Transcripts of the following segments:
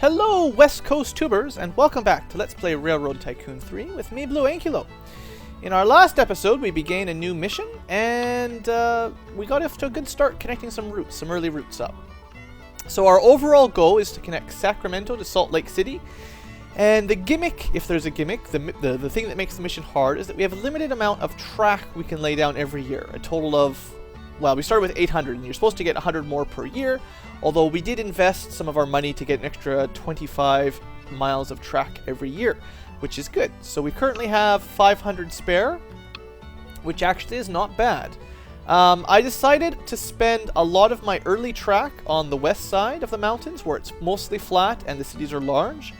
Hello, West Coast tubers, and welcome back to Let's Play Railroad Tycoon 3 with me, BlueAnkylo. In our last episode, we began a new mission, and we got off to a good start connecting some early routes up. So our overall goal is to connect Sacramento to Salt Lake City, and the gimmick, if there's a gimmick, the thing that makes the mission hard is that we have a limited amount of track we can lay down every year. A total of, well, we started with 800, and you're supposed to get 100 more per year. Although we did invest some of our money to get an extra 25 miles of track every year, which is good. So we currently have 500 spare, which actually is not bad. I decided to spend a lot of my early track on the west side of the mountains, where it's mostly flat and the cities are large.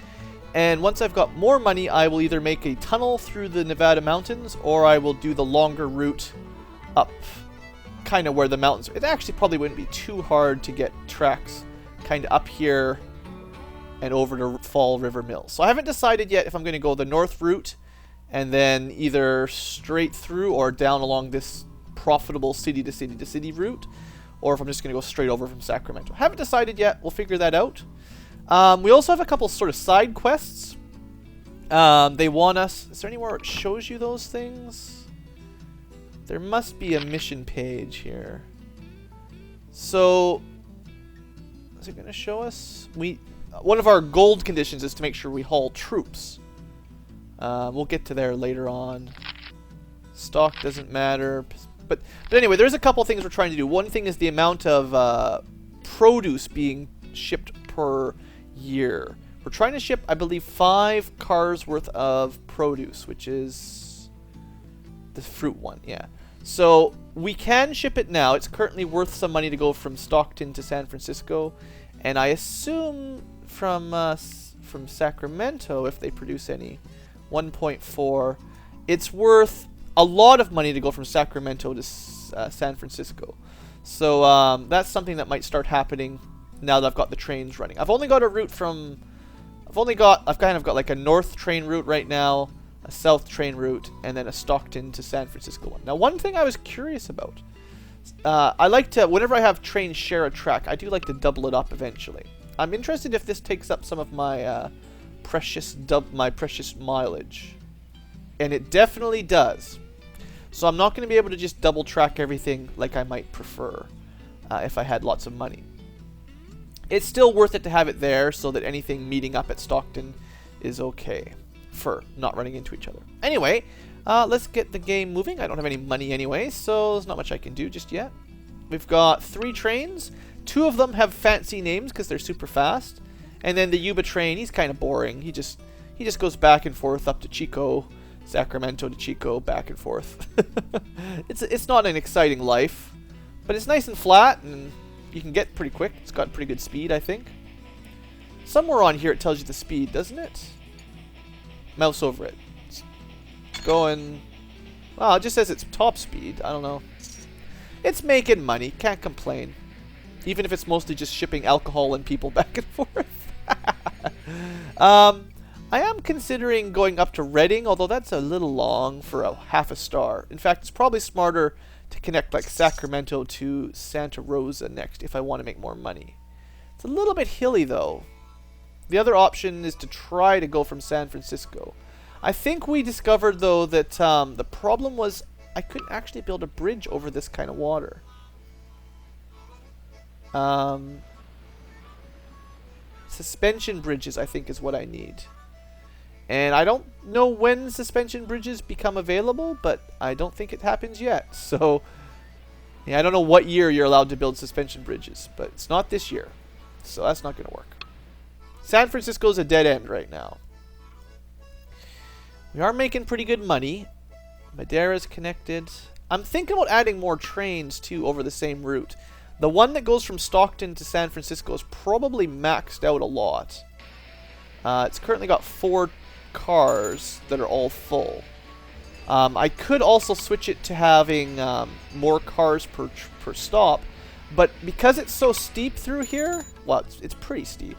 And once I've got more money, I will either make a tunnel through the Nevada mountains, or I will do the longer route up kind of where the mountains are. It actually probably wouldn't be too hard to get tracks kind of up here and over to Fall River Mills. So I haven't decided yet if I'm going to go the north route and then either straight through or down along this profitable city to city to city route, or if I'm just going to go straight over from Sacramento. Haven't decided yet. We'll figure that out. We also have a couple sort of side quests. They want us... Is there anywhere it shows you those things? There must be a mission page here. So, is it going to show us? One of our gold conditions is to make sure we haul troops. We'll get to there later on. Stock doesn't matter. But anyway, there's a couple things we're trying to do. One thing is the amount of produce being shipped per year. We're trying to ship, I believe, 5 cars worth of produce, which is the fruit one, yeah. So we can ship it now. It's currently worth some money to go from Stockton to San Francisco, and I assume from Sacramento, if they produce any, 1.4. It's worth a lot of money to go from Sacramento to San Francisco. So that's something that might start happening now that I've got the trains running. I've only got a route from... I've kind of got like a north train route right now, a south train route, and then a Stockton to San Francisco one. Now, one thing I was curious about, I like to, whenever I have trains share a track, I do like to double it up eventually. I'm interested if this takes up some of my precious mileage, and it definitely does. So I'm not going to be able to just double track everything like I might prefer if I had lots of money. It's still worth it to have it there so that anything meeting up at Stockton is okay for not running into each other. Anyway, let's get the game moving. I don't have any money anyway, so there's not much I can do just yet. We've got 3 trains. 2 of them have fancy names because they're super fast. And then the Yuba train, he's kind of boring. He just goes back and forth up to Chico, Sacramento to Chico, back and forth. It's not an exciting life, but it's nice and flat, and you can get pretty quick. It's got pretty good speed, I think. Somewhere on here it tells you the speed, doesn't it? Mouse over it. It's going... Well, it just says it's top speed. I don't know. It's making money. Can't complain. Even if it's mostly just shipping alcohol and people back and forth. I am considering going up to Redding, although that's a little long for a half a star. In fact, it's probably smarter to connect like Sacramento to Santa Rosa next if I want to make more money. It's a little bit hilly though. The other option is to try to go from San Francisco. I think we discovered, though, that the problem was I couldn't actually build a bridge over this kind of water. Suspension bridges, I think, is what I need. And I don't know when suspension bridges become available, but I don't think it happens yet. So, yeah, I don't know what year you're allowed to build suspension bridges, but it's not this year. So that's not going to work. San Francisco's a dead end right now. We are making pretty good money. Madera's connected. I'm thinking about adding more trains, too, over the same route. The one that goes from Stockton to San Francisco is probably maxed out a lot. It's currently got 4 cars that are all full. I could also switch it to having more cars per stop, but because it's so steep through here, well, it's pretty steep.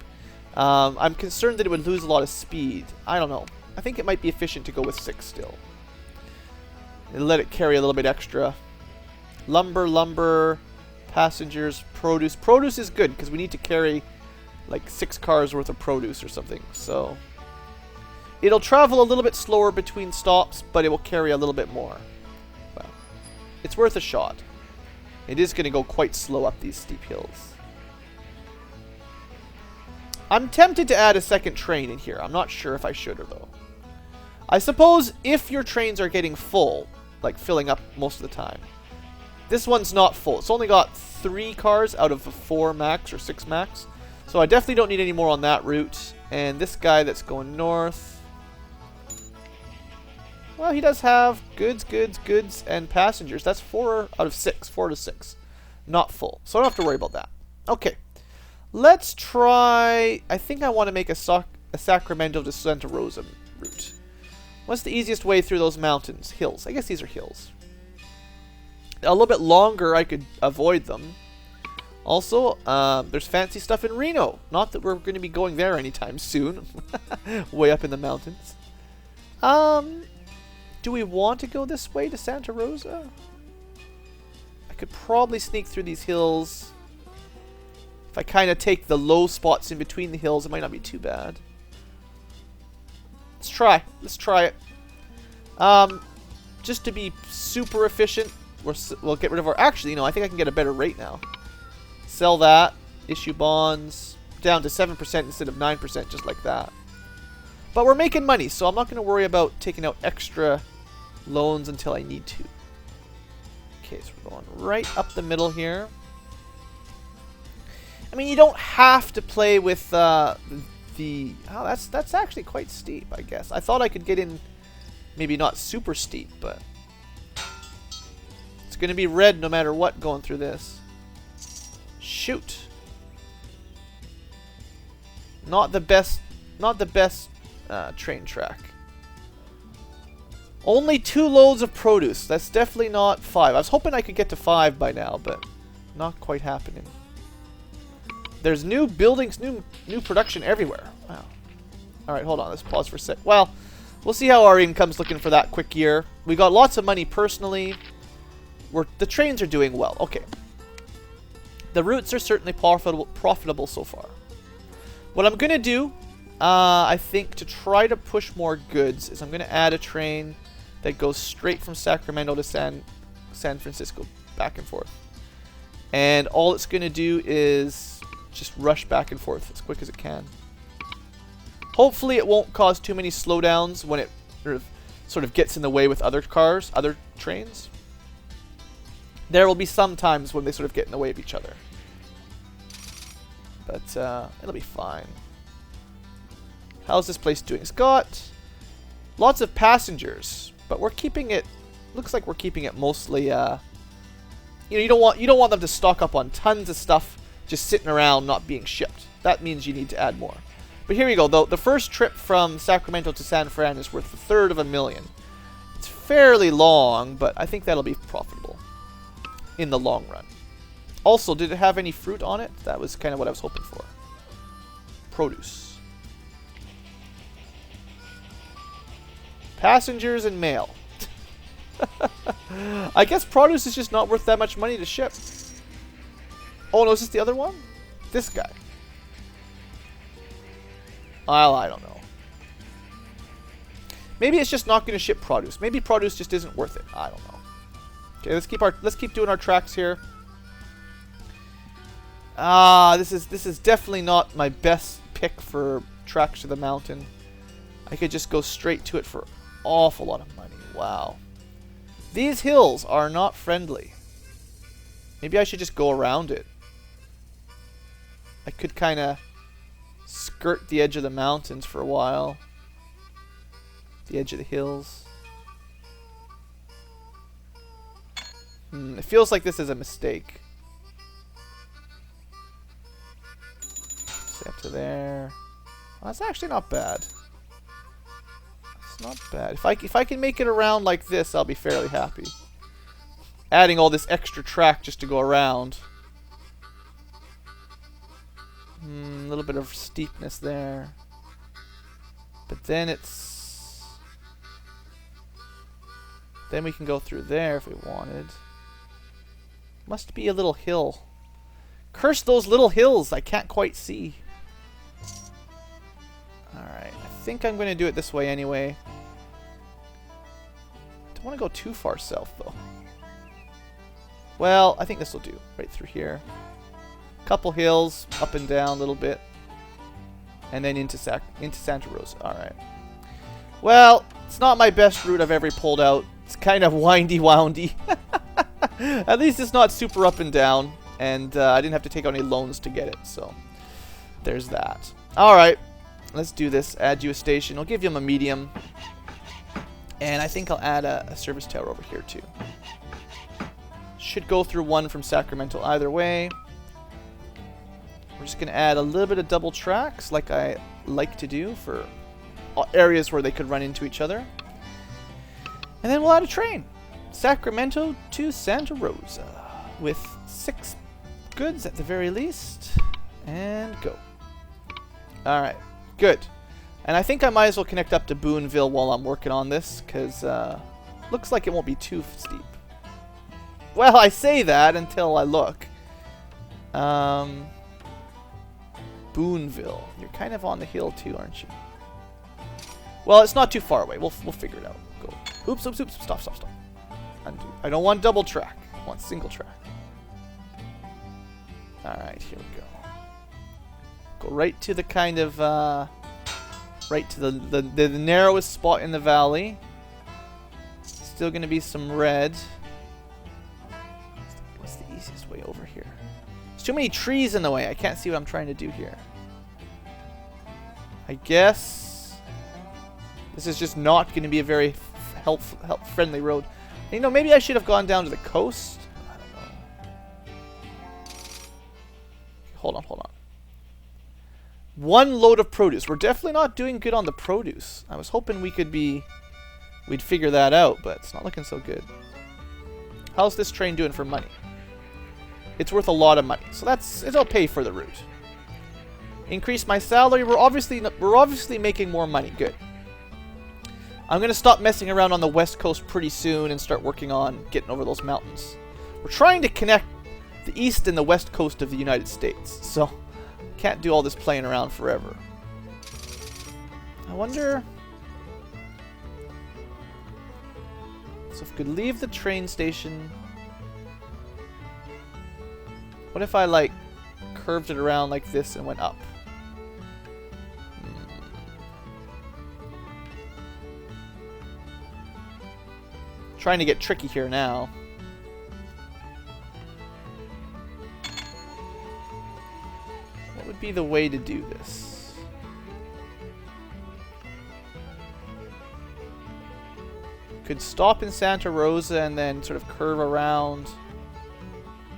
I'm concerned that it would lose a lot of speed. I don't know. I think it might be efficient to go with 6 still. And let it carry a little bit extra. Lumber, passengers, produce. Produce is good because we need to carry like 6 cars worth of produce or something. So it'll travel a little bit slower between stops, but it will carry a little bit more. Well, it's worth a shot. It is going to go quite slow up these steep hills. I'm tempted to add a second train in here. I'm not sure if I should or though. I suppose if your trains are getting full, like filling up most of the time. This one's not full. It's only got 3 cars out of the 4 max or 6 max. So I definitely don't need any more on that route. And this guy that's going north, well, he does have goods, and passengers. That's 4 out of 6. 4 to 6. Not full. So I don't have to worry about that. Okay. Let's try... I think I want to make a Sacramento to Santa Rosa route. What's the easiest way through those mountains? Hills. I guess these are hills. A little bit longer, I could avoid them. Also, there's fancy stuff in Reno. Not that we're going to be going there anytime soon. Way up in the mountains. Do we want to go this way to Santa Rosa? I could probably sneak through these hills. If I kind of take the low spots in between the hills, it might not be too bad. Let's try. Let's try it. Just to be super efficient, we'll get rid of our... Actually, you know, I think I can get a better rate now. Sell that. Issue bonds. Down to 7% instead of 9%, just like that. But we're making money, so I'm not going to worry about taking out extra loans until I need to. Okay, so we're going right up the middle here. I mean, you don't have to play with oh, that's actually quite steep, I guess. I thought I could get in, maybe not super steep, but it's going to be red no matter what going through this. Shoot. Not the best train track. Only 2 loads of produce. That's definitely not 5. I was hoping I could get to 5 by now, but not quite happening. There's new buildings, new production everywhere. Wow. Alright, hold on. Let's pause for a sec. Well, we'll see how our income's looking for that quick year. We got lots of money personally. The trains are doing well. Okay. The routes are certainly profitable so far. What I'm going to do, I think, to try to push more goods is I'm going to add a train that goes straight from Sacramento to San Francisco, back and forth. And all it's going to do is just rush back and forth as quick as it can. Hopefully it won't cause too many slowdowns when it sort of gets in the way with other cars, other trains. There will be some times when they sort of get in the way of each other. But it'll be fine. How's this place doing? It's got lots of passengers, but we're keeping it... Looks like we're keeping it mostly... you know, you don't want them to stock up on tons of stuff just sitting around not being shipped. That means you need to add more. But here we go. The first trip from Sacramento to San Fran is worth $250,000. It's fairly long, but I think that'll be profitable in the long run. Also, did it have any fruit on it? That was kind of what I was hoping for. Produce. Passengers and mail. I guess produce is just not worth that much money to ship. Oh no, is this the other one? This guy. Well, I don't know. Maybe it's just not going to ship produce. Maybe produce just isn't worth it. I don't know. Okay, let's keep doing our tracks here. This is definitely not my best pick for tracks to the mountain. I could just go straight to it for an awful lot of money. Wow. These hills are not friendly. Maybe I should just go around it. I could kind of skirt the edge of the mountains for a while. The edge of the hills. It feels like this is a mistake. Say up to there. Well, that's actually not bad. It's not bad. If I can make it around like this, I'll be fairly happy. Adding all this extra track just to go around. A little bit of steepness there. But then it's... Then we can go through there if we wanted. Must be a little hill. Curse those little hills I can't quite see. Alright, I think I'm going to do it this way anyway. Don't want to go too far south, though. Well, I think this will do. Right through here. Couple hills, up and down a little bit. And then into Santa Rosa. Alright. Well, it's not my best route I've ever pulled out. It's kind of windy-woundy. At least it's not super up and down. And I didn't have to take out any loans to get it, so there's that. Alright, let's do this. Add you a station. I'll give you a medium. And I think I'll add a service tower over here, too. Should go through one from Sacramento either way. We're just going to add a little bit of double tracks, like I like to do for areas where they could run into each other. And then we'll add a train. Sacramento to Santa Rosa. With 6 goods at the very least. And go. Alright, good. And I think I might as well connect up to Booneville while I'm working on this, because looks like it won't be too steep. Well, I say that until I look. Booneville. You're kind of on the hill too, aren't you? Well, it's not too far away. We'll figure it out. Go. Oops, oops, oops. Stop, stop, stop. Undo. I don't want double track. I want single track. Alright, here we go. Go right to the kind of, right to the narrowest spot in the valley. Still going to be some red. What's the easiest way over here? There's too many trees in the way. I can't see what I'm trying to do here. I guess this is just not going to be a very friendly road. You know, maybe I should have gone down to the coast. I don't know. Hold on, hold on. 1 load of produce. We're definitely not doing good on the produce. I was hoping we'd figure that out, but it's not looking so good. How's this train doing for money? It's worth a lot of money, so it'll pay for the route. Increase my salary. We're obviously making more money. Good. I'm gonna stop messing around on the west coast pretty soon and start working on getting over those mountains. We're trying to connect the east and the west coast of the United States, so can't do all this playing around forever. I wonder. So if we could leave the train station. What if I, like, curved it around like this and went up? Trying to get tricky here now. What would be the way to do this? Could stop in Santa Rosa and then sort of curve around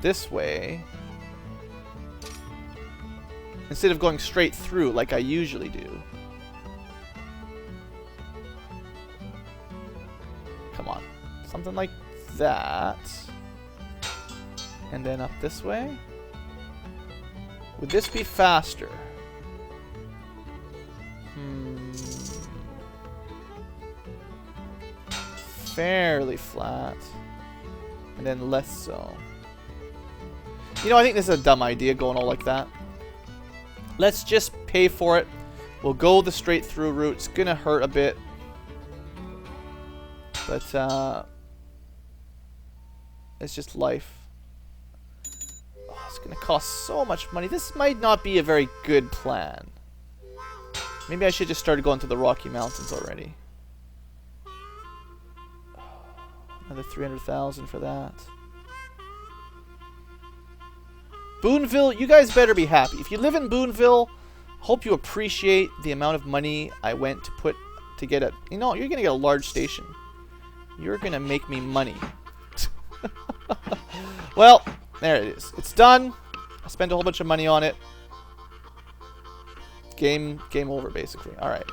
this way. Instead of going straight through like I usually do. Come on. Something like that. And then up this way. Would this be faster? Fairly flat. And then less so. You know, I think this is a dumb idea going all like that. Let's just pay for it. We'll go the straight through route. It's gonna hurt a bit. But it's just life. Oh, it's gonna cost so much money. This might not be a very good plan. Maybe I should just start going to the Rocky Mountains already. Another 300,000 for that. Booneville, you guys better be happy. If you live in Booneville, hope you appreciate the amount of money I went to put to get a... You know, you're going to get a large station. You're going to make me money. Well, there it is. It's done. I spent a whole bunch of money on it. Game over, basically. Alright.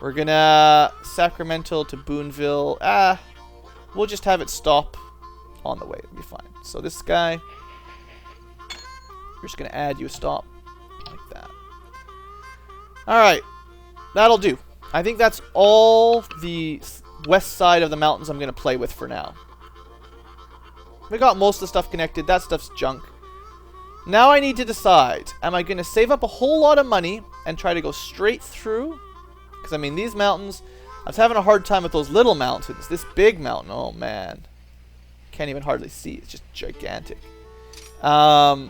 We're going to... Sacramento to Booneville. We'll just have it stop on the way. It'll be fine. So this guy... We're just going to add you a stop. Like that. Alright. That'll do. I think that's all the west side of the mountains I'm going to play with for now. We got most of the stuff connected. That stuff's junk. Now I need to decide. Am I going to save up a whole lot of money and try to go straight through. Because, I mean, these mountains... I was having a hard time with those little mountains. This big mountain, oh man. Can't even hardly see. It's just gigantic. I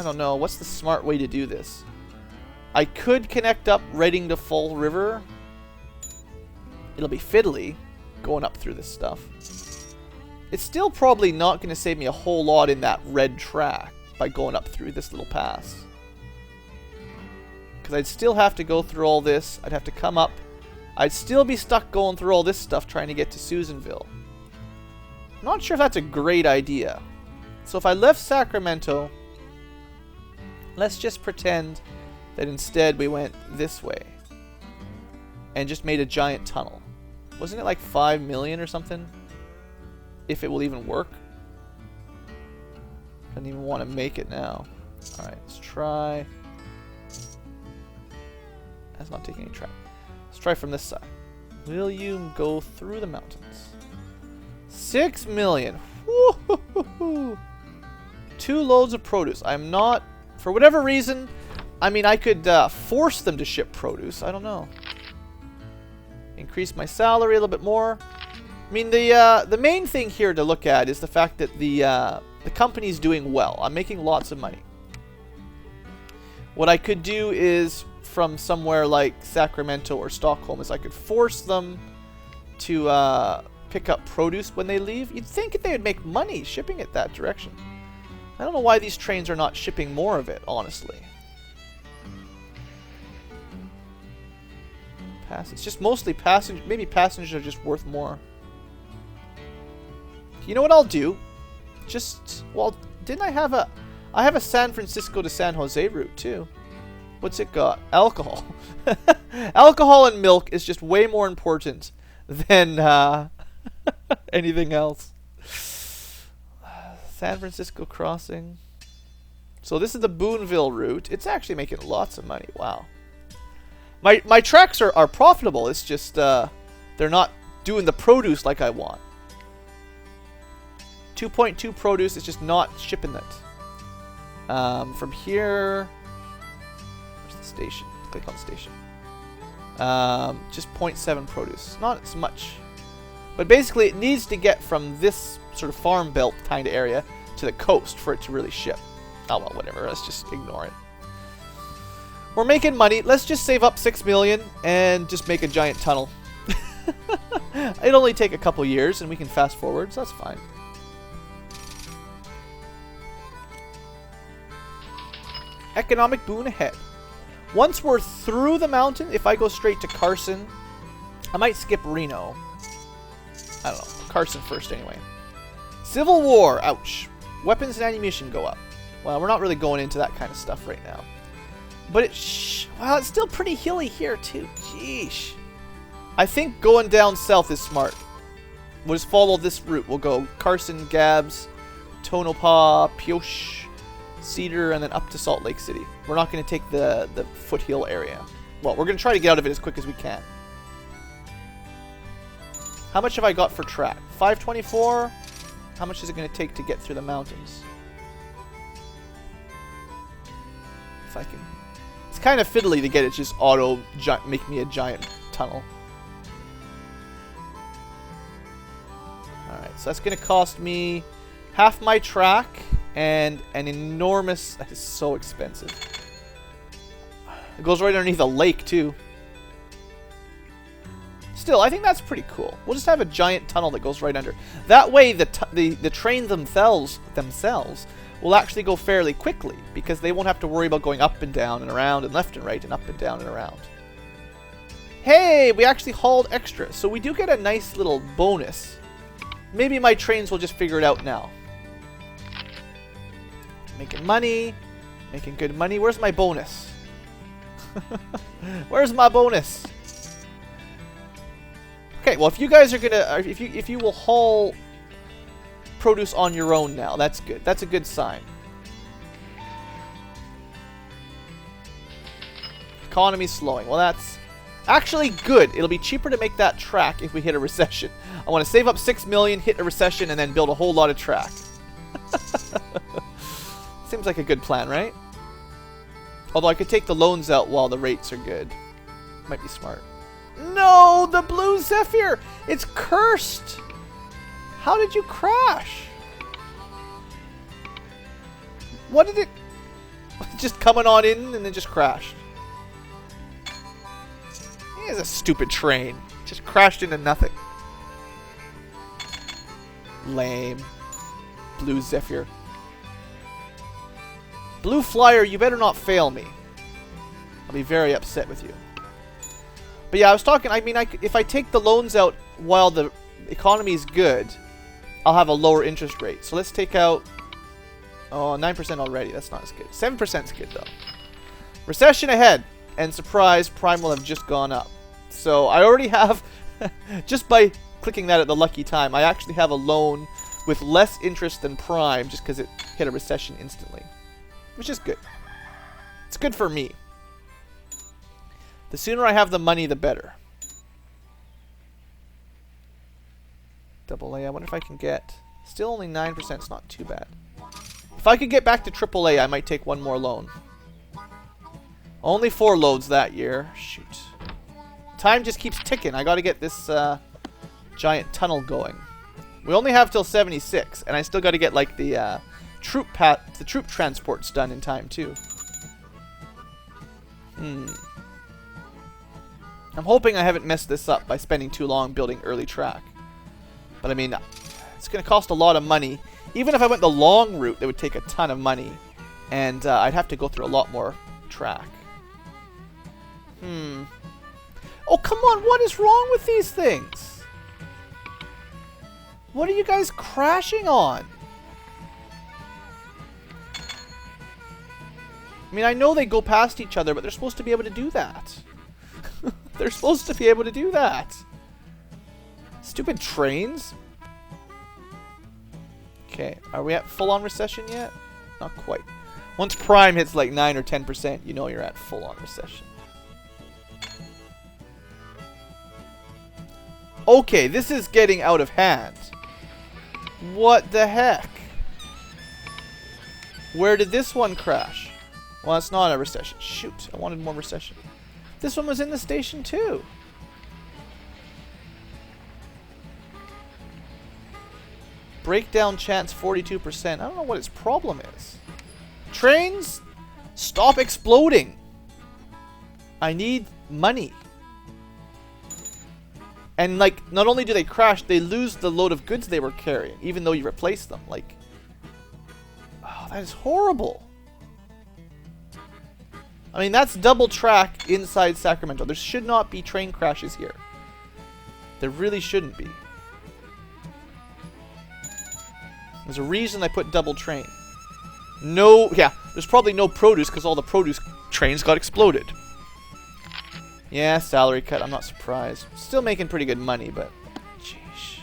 don't know. What's the smart way to do this? I could connect up Reading to Fall River. It'll be fiddly going up through this stuff. It's still probably not going to save me a whole lot in that red track by going up through this little pass. Because I'd still have to go through all this. I'd have to come up. I'd still be stuck going through all this stuff trying to get to Susanville. Not sure if that's a great idea. So if I left Sacramento, let's just pretend that instead we went this way and just made a giant tunnel. Wasn't it like 5 million or something? If it will even work. I don't even want to make it now. Alright, let's try. That's not taking any track. Let's try from this side. Will you go through the mountains? 6 million. Woo-hoo-hoo-hoo. 2 loads of produce. I'm not, for whatever reason, I mean, I could force them to ship produce. I don't know. Increase my salary a little bit more. I mean, the main thing here to look at is the fact that the company's doing well. I'm making lots of money. What I could do is, from somewhere like Sacramento or Stockholm, is I could force them to pick up produce when they leave. You'd think that they would make money shipping it that direction. I don't know why these trains are not shipping more of it, honestly. It's just mostly passengers. Maybe passengers are just worth more. You know what I'll do? Just, well, didn't I have a... I have a San Francisco to San Jose route, too. What's it got? Alcohol. Alcohol and milk is just way more important than anything else. San Francisco crossing. So this is the Booneville route. It's actually making lots of money. Wow. My tracks are profitable. It's just they're not doing the produce like I want. 2.2 produce is just not shipping it. From here, where's the station? Click on station. Just 0.7 produce. Not as much. But basically it needs to get from this sort of farm belt kind of area to the coast for it to really ship. Oh well, whatever. Let's just ignore it. We're making money. Let's just save up 6 million and just make a giant tunnel. It'll only take a couple years and we can fast forward, so that's fine. Economic boon ahead. Once we're through the mountain, if I go straight to Carson, I might skip Reno. I don't know. Carson first anyway. Civil War. Ouch. Weapons and ammunition go up. Well, we're not really going into that kind of stuff right now. But well, it's still pretty hilly here too. Jeesh. I think going down south is smart. We'll just follow this route. We'll go Carson, Gabbs, Tonopah, Pioche, Cedar, and then up to Salt Lake City. We're not going to take the foothill area. Well, we're going to try to get out of it as quick as we can. How much have I got for track? 524. How much is it going to take to get through the mountains? If I can... It's kind of fiddly to get it just auto make me a giant tunnel. Alright, so that's going to cost me half my track and an enormous... That is so expensive. It goes right underneath a lake, too. Still, I think that's pretty cool. We'll just have a giant tunnel that goes right under. That way, the trains themselves will actually go fairly quickly because they won't have to worry about going up and down and around and left and right and up and down and around. Hey, we actually hauled extra, so we do get a nice little bonus. Maybe my trains will just figure it out now. Making money, making good money. Where's my bonus? Where's my bonus? Okay, well, if you guys are gonna, if you will haul produce on your own now, that's good. That's a good sign. Economy's slowing. Well, that's actually good. It'll be cheaper to make that track if we hit a recession. I want to save up 6 million, hit a recession, and then build a whole lot of track. Seems like a good plan, right? Although I could take the loans out while the rates are good. Might be smart. No! The blue Zephyr! It's cursed! How did you crash? What did it... Just coming on in and then just crashed. It's a stupid train. Just crashed into nothing. Lame. Blue Zephyr. Blue Flyer, you better not fail me. I'll be very upset with you. But yeah, I was talking, I mean, if I take the loans out while the economy is good, I'll have a lower interest rate. So let's take out... Oh, 9% already. That's not as good. 7% is good, though. Recession ahead. And surprise, Prime will have just gone up. So I already have... just by clicking that at the lucky time, I actually have a loan with less interest than Prime just because it hit a recession instantly. Which is good. It's good for me. The sooner I have the money, the better. AA, I wonder if I can get... Still only 9%, it's not too bad. If I could get back to AAA, I might take one more loan. Only 4 loads that year. Shoot. Time just keeps ticking. I gotta get this giant tunnel going. We only have till 76, and I still gotta get like the troop transports done in time too. I'm hoping I haven't messed this up by spending too long building early track. But I mean, it's going to cost a lot of money. Even if I went the long route, it would take a ton of money. And I'd have to go through a lot more track. Oh, come on. What is wrong with these things? What are you guys crashing on? I mean, I know they go past each other, but they're supposed to be able to do that. They're supposed to be able to do that. Stupid trains. Okay, are we at full-on recession yet? Not quite. Once Prime hits like 9 or 10%, you know you're at full-on recession. Okay, this is getting out of hand. What the heck? Where did this one crash? Well, it's not a recession. Shoot, I wanted more recession. This one was in the station too. Breakdown chance 42%. I don't know what its problem is. Trains, stop exploding. I need money. And like, not only do they crash, they lose the load of goods they were carrying, even though you replace them. Like, oh, that is horrible. I mean, that's double track inside Sacramento. There should not be train crashes here. There really shouldn't be. There's a reason I put double train. No, yeah, there's probably no produce because all the produce trains got exploded. Yeah, salary cut, I'm not surprised. Still making pretty good money, but... Jeez.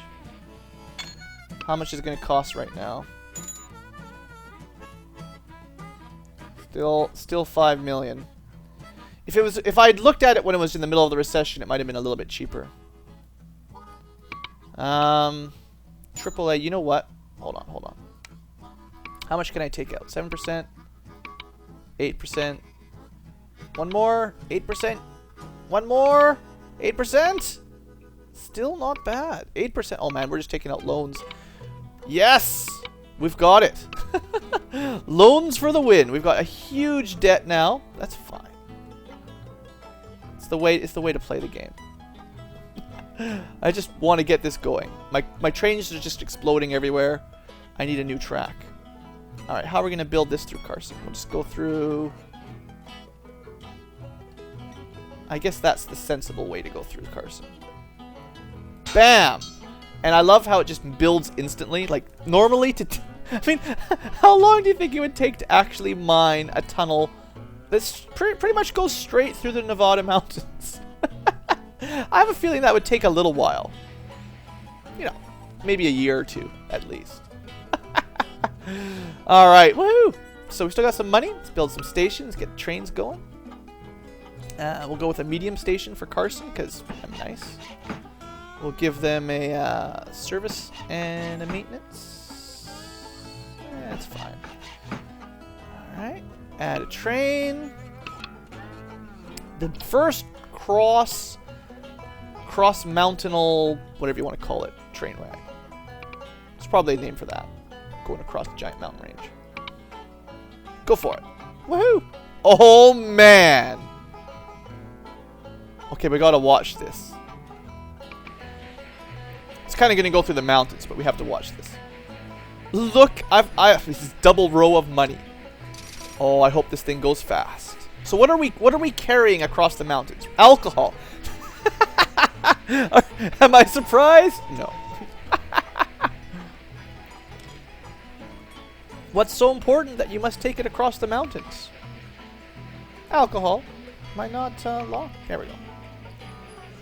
How much is it going to cost right now? Still 5 million. If I'd looked at it when it was in the middle of the recession, it might have been a little bit cheaper. AAA, you know what? Hold on. How much can I take out? 7%? 8%? One more? 8%? One more? 8%? Still not bad. 8%. Oh man, we're just taking out loans. Yes! We've got it. Loans for the win. We've got a huge debt now. That's fine. It's the way to play the game. I just want to get this going. My trains are just exploding everywhere. I need a new track. Alright, how are we going to build this through Carson? We'll just go through... I guess that's the sensible way to go through Carson. Bam! And I love how it just builds instantly. Like, normally I mean, how long do you think it would take to actually mine a tunnel that's pretty much goes straight through the Nevada mountains? I have a feeling that would take a little while. You know, maybe a year or two, at least. Alright, woohoo! So we still got some money. Let's build some stations, get trains going. We'll go with a medium station for Carson, because I'm nice. We'll give them a service and a maintenance. That's fine. Alright. Add a train. The first cross-mountainal, whatever you want to call it, train ride. It's probably a name for that. Going across the giant mountain range. Go for it. Woohoo! Oh, man! Okay, we gotta watch this. It's kind of gonna go through the mountains, but we have to watch this. Look, this is double row of money. Oh, I hope this thing goes fast. So what are we carrying across the mountains? Alcohol. Am I surprised? No. What's so important that you must take it across the mountains? Alcohol. Am I not law? There we go.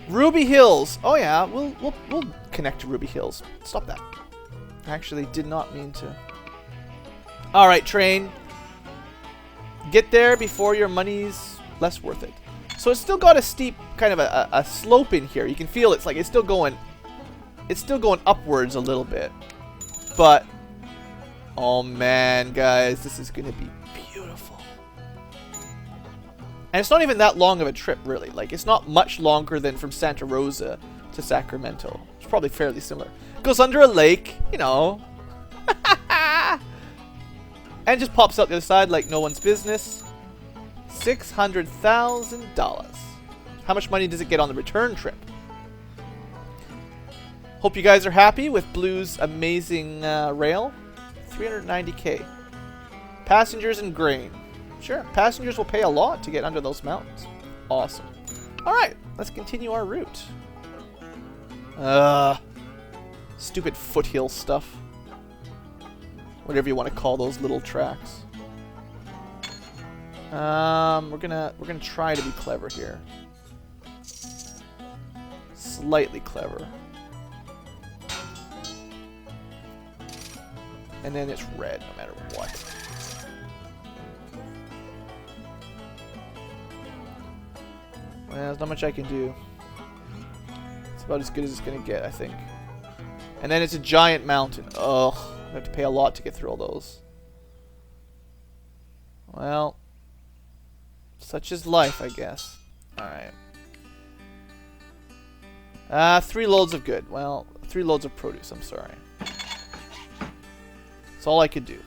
Ruby Hills. Oh yeah, we'll connect to Ruby Hills. Stop that. I actually did not mean to. All right, train. Get there before your money's less worth it. So it's still got a steep kind of a slope in here. You can feel it's like it's still going upwards a little bit. But oh man, guys, this is gonna be beautiful. And it's not even that long of a trip, really. Like, it's not much longer than from Santa Rosa to Sacramento. It's probably fairly similar. Goes under a lake, you know. And just pops out the other side like no one's business. $600,000. How much money does it get on the return trip? Hope you guys are happy with Blue's amazing rail. 390K. Passengers and grain. Sure, passengers will pay a lot to get under those mountains. Awesome. Alright, let's continue our route. Stupid foothill stuff. Whatever you want to call those little tracks. We're gonna try to be clever here. Slightly clever. And then it's red no matter what. Well, there's not much I can do. It's about as good as it's gonna get, I think. And then it's a giant mountain. Ugh. I have to pay a lot to get through all those. Well, such is life, I guess. Alright. 3 loads of good. Well, 3 loads of produce, I'm sorry. That's all I could do.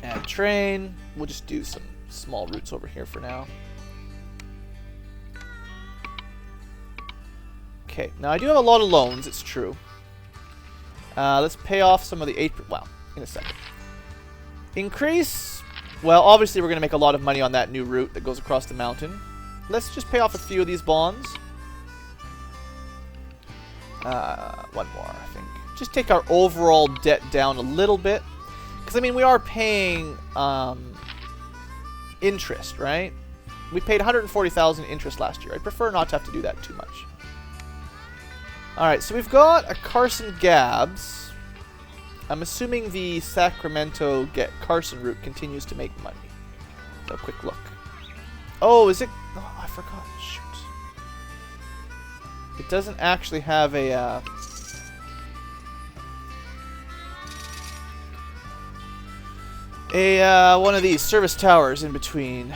Add train. We'll just do some small routes over here for now. Okay, now I do have a lot of loans, it's true. Let's pay off some of the 8... Well, in a second. Increase... Well, obviously we're going to make a lot of money on that new route that goes across the mountain. Let's just pay off a few of these bonds. One more, I think. Just take our overall debt down a little bit. Because, I mean, we are paying interest, right? We paid $140,000 interest last year. I prefer not to have to do that too much. Alright, so we've got a Carson Gabs. I'm assuming the Sacramento Carson route continues to make money. So a quick look. Oh, is it? Oh, I forgot. Shoot. It doesn't actually have a... one of these service towers in between.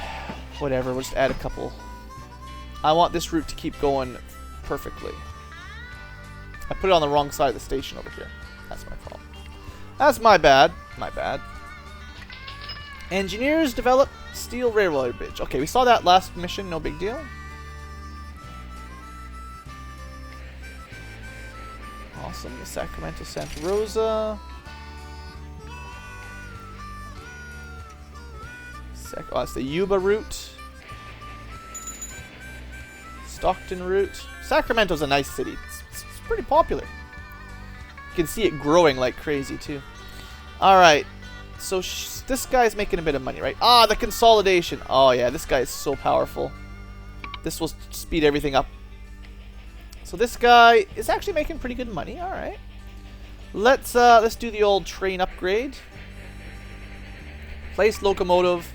Whatever, we'll just add a couple. I want this route to keep going perfectly. I put it on the wrong side of the station over here. That's my fault. That's my bad. My bad. Engineers develop steel railway bridge. Okay, we saw that last mission. No big deal. Awesome. The Sacramento Santa Rosa. Oh, that's the Yuba route. Stockton route. Sacramento's a nice city. It's pretty popular. You can see it growing like crazy, too. Alright. So this guy's making a bit of money, right? Ah, the consolidation. Oh, yeah. This guy is so powerful. This will speed everything up. So this guy is actually making pretty good money. Alright. Let's do the old train upgrade. Place locomotive.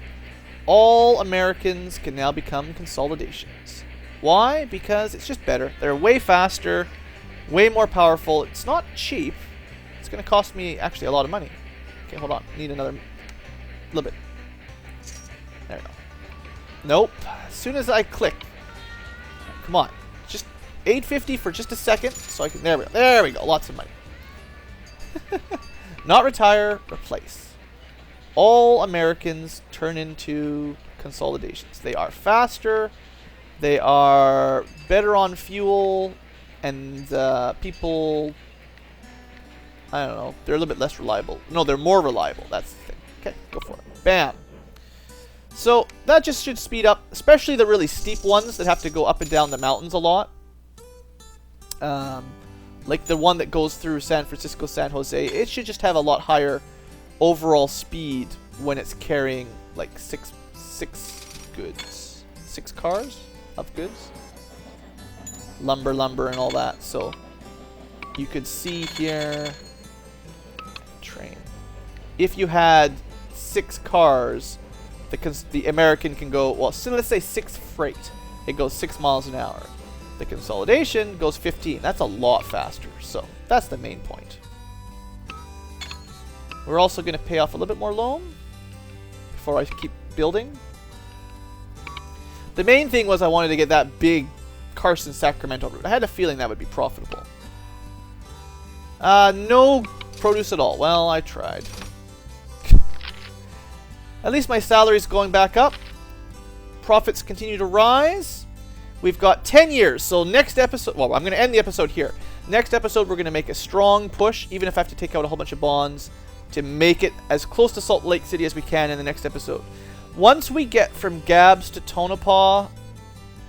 All Americans can now become consolidations. Why? Because it's just better. They're way faster, way more powerful. It's not cheap. It's going to cost me actually a lot of money. Okay, hold on. Need another little bit. There we go. Nope. As soon as I click. Come on. Just 850 for just a second, so I can. There we go. There we go. Lots of money. Not retire, replace. All Americans turn into consolidations. They are faster. They are better on fuel, and people. I don't know. They're a little bit less reliable. No, they're more reliable. That's the thing. Okay, go for it. Bam. So that just should speed up, especially the really steep ones that have to go up and down the mountains a lot. Like the one that goes through San Francisco, San Jose. It should just have a lot higher overall speed when it's carrying like six goods. 6 cars of goods. Lumber, and all that. So you could see here... Train. If you had 6 cars, the American can go, well, so let's say 6 freight. It goes 6 miles an hour. The consolidation goes 15. That's a lot faster. So that's the main point. We're also going to pay off a little bit more loan before I keep building. The main thing was I wanted to get that big Carson Sacramento route. I had a feeling that would be profitable. No produce at all. Well, I tried. At least my salary is going back up. Profits continue to rise. We've got 10 years. So next episode... Well, I'm going to end the episode here. Next episode, we're going to make a strong push, even if I have to take out a whole bunch of bonds, to make it as close to Salt Lake City as we can in the next episode. Once we get from Gabs to Tonopah,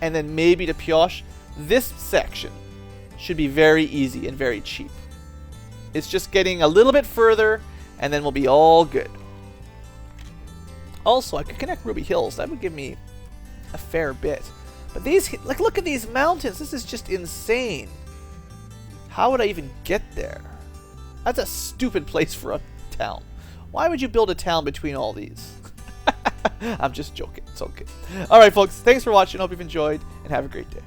and then maybe to Pioche, this section should be very easy and very cheap. It's just getting a little bit further, and then we'll be all good. Also, I could connect Ruby Hills. That would give me a fair bit. But these, like, look at these mountains. This is just insane. How would I even get there? That's a stupid place for a town. Why would you build a town between all these? I'm just joking. It's okay. Alright, folks. Thanks for watching. Hope you've enjoyed, and have a great day.